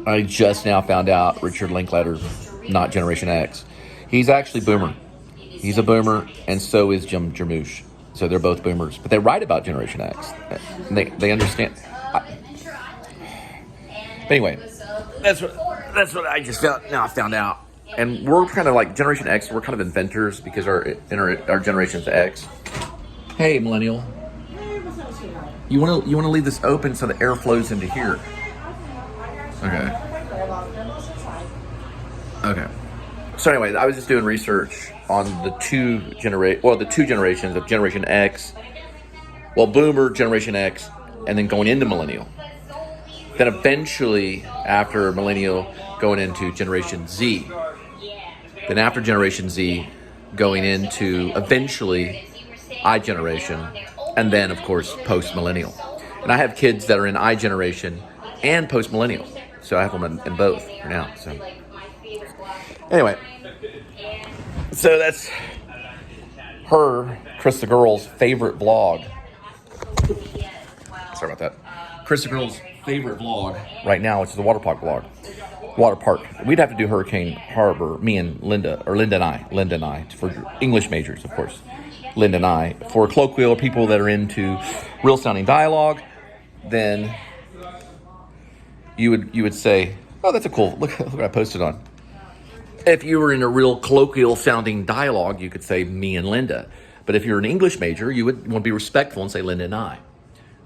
I just now found out Richard Linklater, not Generation X. He's actually Boomer. He's a Boomer, and so is Jim Jarmusch. So they're both Boomers, but they write about Generation X. They understand. Anyway, that's what I just found out. And we're kind of like Generation X. We're kind of inventors because our generation's X. Hey, millennial. You want to leave this open so the air flows into here. Okay. So anyway, I was just doing research on the two generations of Generation X. Well, Boomer, Generation X, and then going into Millennial. Then eventually, after Millennial, going into Generation Z. Then after Generation Z, going into eventually I Generation, and then of course post-Millennial. And I have kids that are in I Generation and post-Millennial, so I have them in both for now. So anyway, so that's Chris the Girl's favorite vlog. Sorry about that. Chris the Girl's favorite vlog right now, which is the water park vlog. Water park. We'd have to do Hurricane Harbor, me and Linda, or Linda and I, for English majors, of course. Linda and I, for colloquial people that are into real sounding dialogue, then you would say, oh, that's a cool, look what I posted on. If you were in a real colloquial sounding dialogue, you could say me and Linda. But if you're an English major, you would want to be respectful and say Linda and I.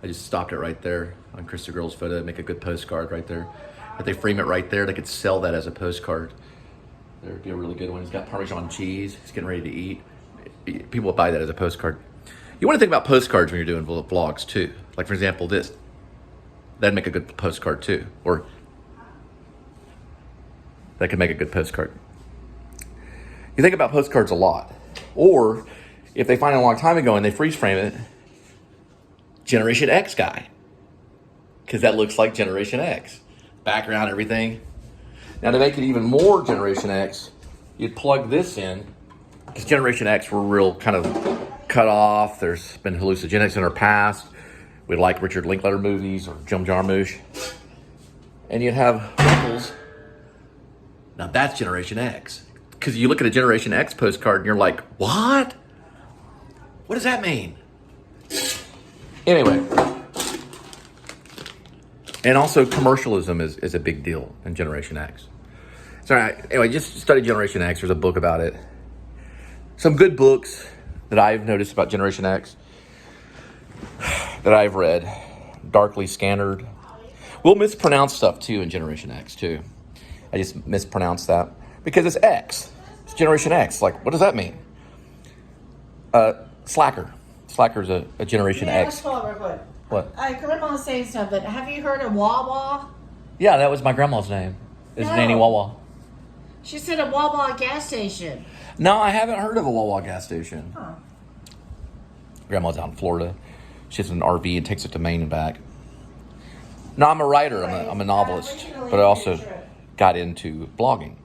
I just stopped it right there on Chris the Girl's photo, make a good postcard right there. If they frame it right there, they could sell that as a postcard. There'd be a really good one. He's got Parmesan cheese. He's getting ready to eat. People would buy that as a postcard. You want to think about postcards when you're doing vlogs too. Like for example, this. That'd make a good postcard too. Or that could make a good postcard. You think about postcards a lot. Or if they find it a long time ago and they freeze frame it, Generation X guy. Because that looks like Generation X. Background, everything. Now to make it even more Generation X, you'd plug this in, because Generation X were real kind of cut off. There's been hallucinogenics in our past. We like Richard Linklater movies or Jim Jarmusch. And you'd have wrinkles. Now that's Generation X. Because you look at a Generation X postcard and you're like, what? What does that mean? Anyway. And also commercialism is a big deal in Generation X. So anyway, just study Generation X. There's a book about it. Some good books that I've noticed about Generation X that I've read. Darkly Scanned. We'll mispronounce stuff too in Generation X too. I just mispronounced that because it's X. It's Generation X. Like, what does that mean? Slacker. Slacker's a Generation X. Let's call it real quick. What? Grandma's saying something. Have you heard of Wawa? Yeah, that was my grandma's name. Is Nanny Wawa. She said a Wawa gas station. No, I haven't heard of a Wawa gas station. Huh. Grandma's out in Florida. She has an RV and takes it to Maine and back. No, I'm a writer. I'm a novelist. But I also got into blogging.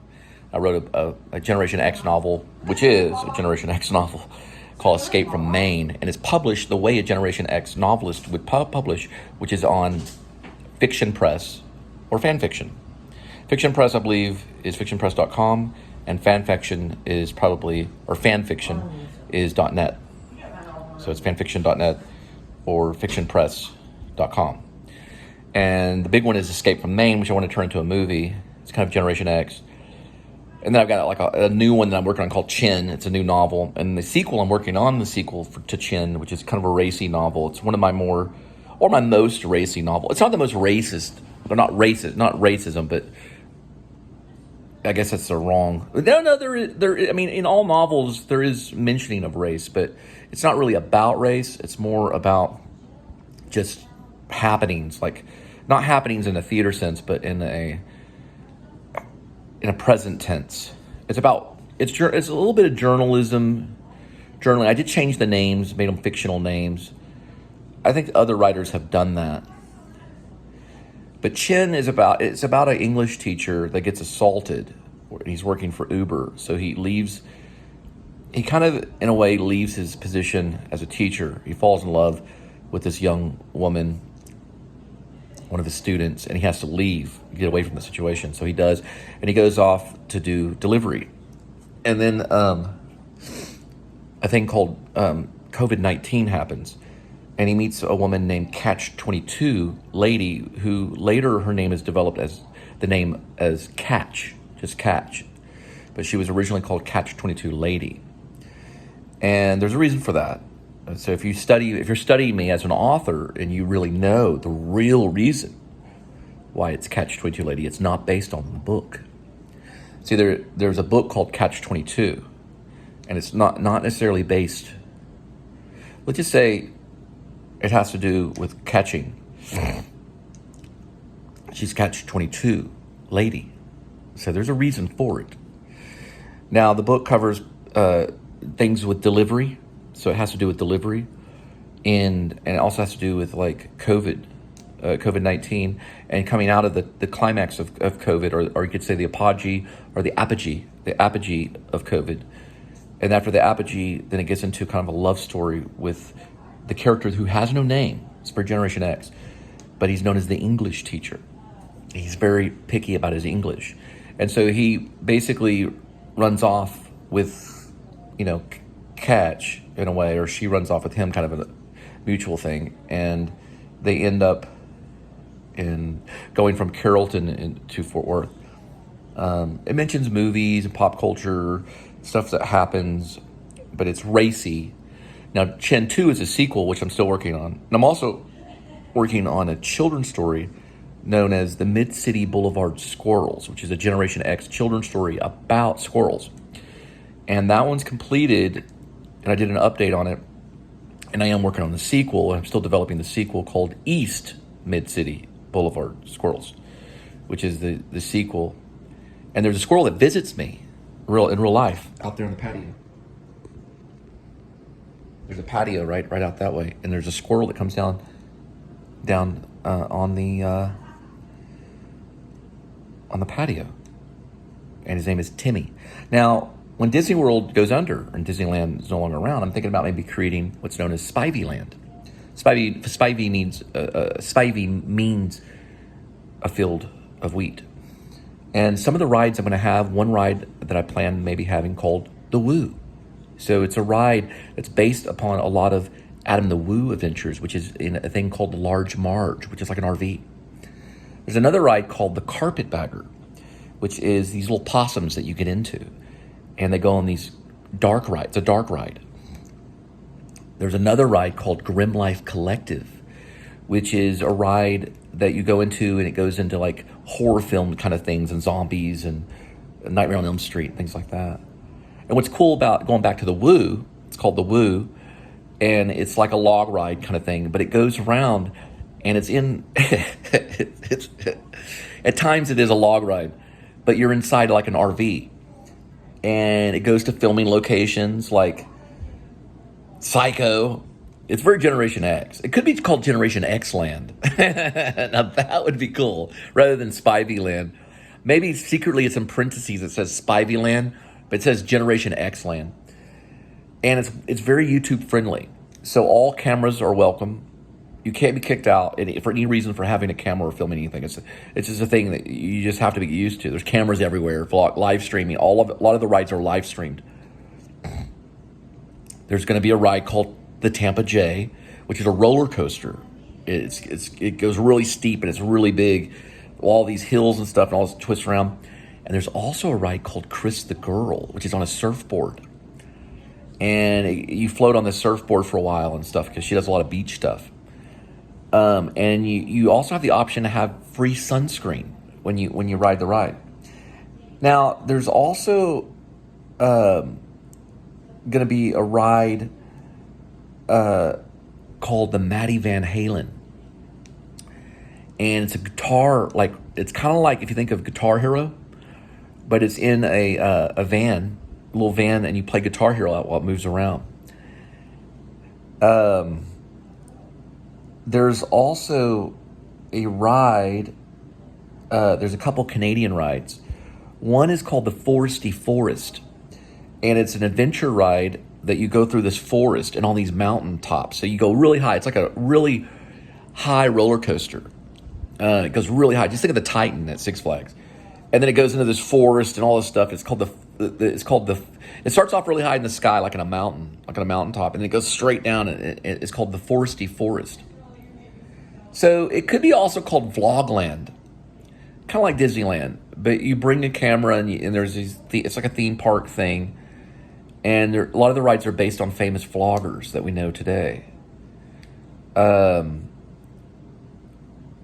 I wrote a Generation X novel, which is a Generation X novel, called Escape from Maine, and it's published the way a Generation X novelist would publish, which is on Fiction Press or fan fiction. Fiction Press, I believe, is fictionpress.com, and fanfiction is fanfiction is .net. So it's fanfiction.net or fictionpress.com. And the big one is Escape from Maine, which I want to turn into a movie. It's kind of Generation X. And then I've got like a new one that I'm working on called Chin. It's a new novel. And the sequel, I'm working on the sequel to Chin, which is kind of a racy novel. It's one of my most racy novel. It's not the most racist. They're not racist, not racism, but I guess that's the wrong. No, I mean, in all novels, there is mentioning of race, but it's not really about race. It's more about just happenings, like not happenings in a theater sense, but in a present tense. It's a little bit of journalism, journaling. I did change the names, made them fictional names. I think other writers have done that. But Chin it's about an English teacher that gets assaulted. He's working for Uber, so he kind of, in a way, leaves his position as a teacher. He falls in love with this young woman, one of his students, and he has to leave, get away from the situation. So he does, and he goes off to do delivery. And then a thing called COVID-19 happens, and he meets a woman named Catch-22 Lady, who later her name is developed as the name as Catch, just Catch. But she was originally called Catch-22 Lady. And there's a reason for that. So if you're studying me as an author and you really know the real reason why it's Catch-22 Lady, it's not based on the book. See, there's a book called Catch-22, and it's not necessarily based, let's just say it has to do with catching. She's Catch-22 Lady. So there's a reason for it. Now, the book covers things with delivery. So it has to do with delivery, and it also has to do with like COVID-19, and coming out of the climax of COVID, or you could say the apogee or the apogee of COVID. And after the apogee, then it gets into kind of a love story with the character who has no name. It's for Generation X, but he's known as the English teacher. He's very picky about his English. And so he basically runs off with, Catch in a way, or she runs off with him, kind of a mutual thing. And they end up in going from Carrollton to Fort Worth. It mentions movies and pop culture, stuff that happens, but it's racy. Now, Chen 2 is a sequel, which I'm still working on. And I'm also working on a children's story known as the Mid-City Boulevard Squirrels, which is a Generation X children's story about squirrels. And that one's completed, and I did an update on it. And I am working on the sequel. I'm still developing the sequel called East Mid-City Boulevard Squirrels, which is the sequel. And there's a squirrel that visits me in real life out there on the patio. There's a patio right out that way, and there's a squirrel that comes down on the patio, and his name is Timmy. Now, when Disney World goes under and Disneyland is no longer around, I'm thinking about maybe creating what's known as Spiveyland. Spivey means a field of wheat. And some of the rides I'm going to have, one ride that I plan maybe having called the Woo. So it's a ride that's based upon a lot of Adam the Woo adventures, which is in a thing called the Large Marge, which is like an RV. There's another ride called the Carpetbagger, which is these little possums that you get into. And they go on these dark rides. It's a dark ride. There's another ride called Grim Life Collective, which is a ride that you go into, and it goes into like horror film kind of things and zombies and Nightmare on Elm Street, things like that. And what's cool about going back to the Woo, it's called the Woo, and it's like a log ride kind of thing, but it goes around, and it's in, at times it is a log ride, but you're inside like an RV. And it goes to filming locations like Psycho. It's very Generation X. It could be called Generation X Land. Now that would be cool, rather than Spiveyland. Maybe secretly it's in parentheses. It says Spiveyland, but it says Generation X Land. And it's very YouTube friendly. So all cameras are welcome. You can't be kicked out for any reason for having a camera or filming anything. It's just a thing that you just have to be used to. There's cameras everywhere, live streaming. A lot of the rides are live streamed. There's going to be a ride called the Tampa J, which is a roller coaster. It goes really steep and it's really big, all these hills and stuff, and all this twists around. And there's also a ride called Chris the Girl, which is on a surfboard. And you float on the surfboard for a while and stuff because she does a lot of beach stuff. And you also have the option to have free sunscreen when you ride the ride. Now, there's also going to be a ride called the Maddie Van Halen. And it's a guitar, it's kind of like if you think of Guitar Hero, but it's in a van, a little van, and you play Guitar Hero out while it moves around. There's also a ride, there's a couple Canadian rides. One is called the Foresty Forest, and it's an adventure ride that you go through this forest and on these mountain tops. So you go really high. It's like a really high roller coaster. It goes really high. Just think of the Titan at Six Flags, and then it goes into this forest and all this stuff. It's called It starts off really high in the sky, like in a mountaintop, and it goes straight down. And it's called the Foresty Forest. So it could be also called Vlogland, kind of like Disneyland. But you bring a camera and there's it's like a theme park thing, and a lot of the rides are based on famous vloggers that we know today.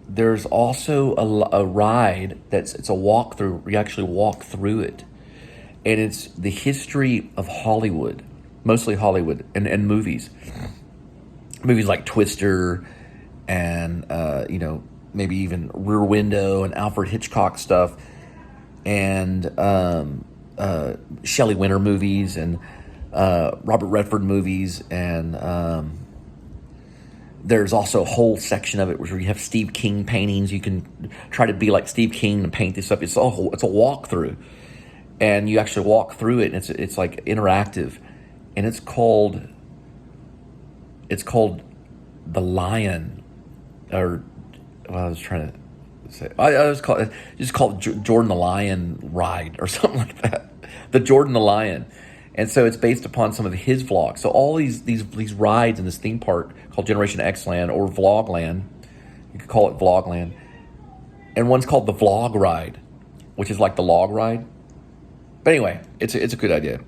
There's also a ride it's a walkthrough. You actually walk through it, and it's the history of Hollywood, mostly Hollywood and movies like Twister, and maybe even Rear Window and Alfred Hitchcock stuff, and Shelley Winter movies, and Robert Redford movies, and there's also a whole section of it where you have Steve King paintings. You can try to be like Steve King and paint this up. It's a walkthrough, and you actually walk through it, and it's like interactive, and it's called the Lion, or I was trying to say I was called Jordan the Lion ride or something like that. The Jordan the Lion. And so it's based upon some of his vlogs. So all these rides in this theme park called Generation X Land or Vlogland, you could call it Vlogland, and one's called the Vlog Ride, which is like the log ride. But anyway, it's a good idea.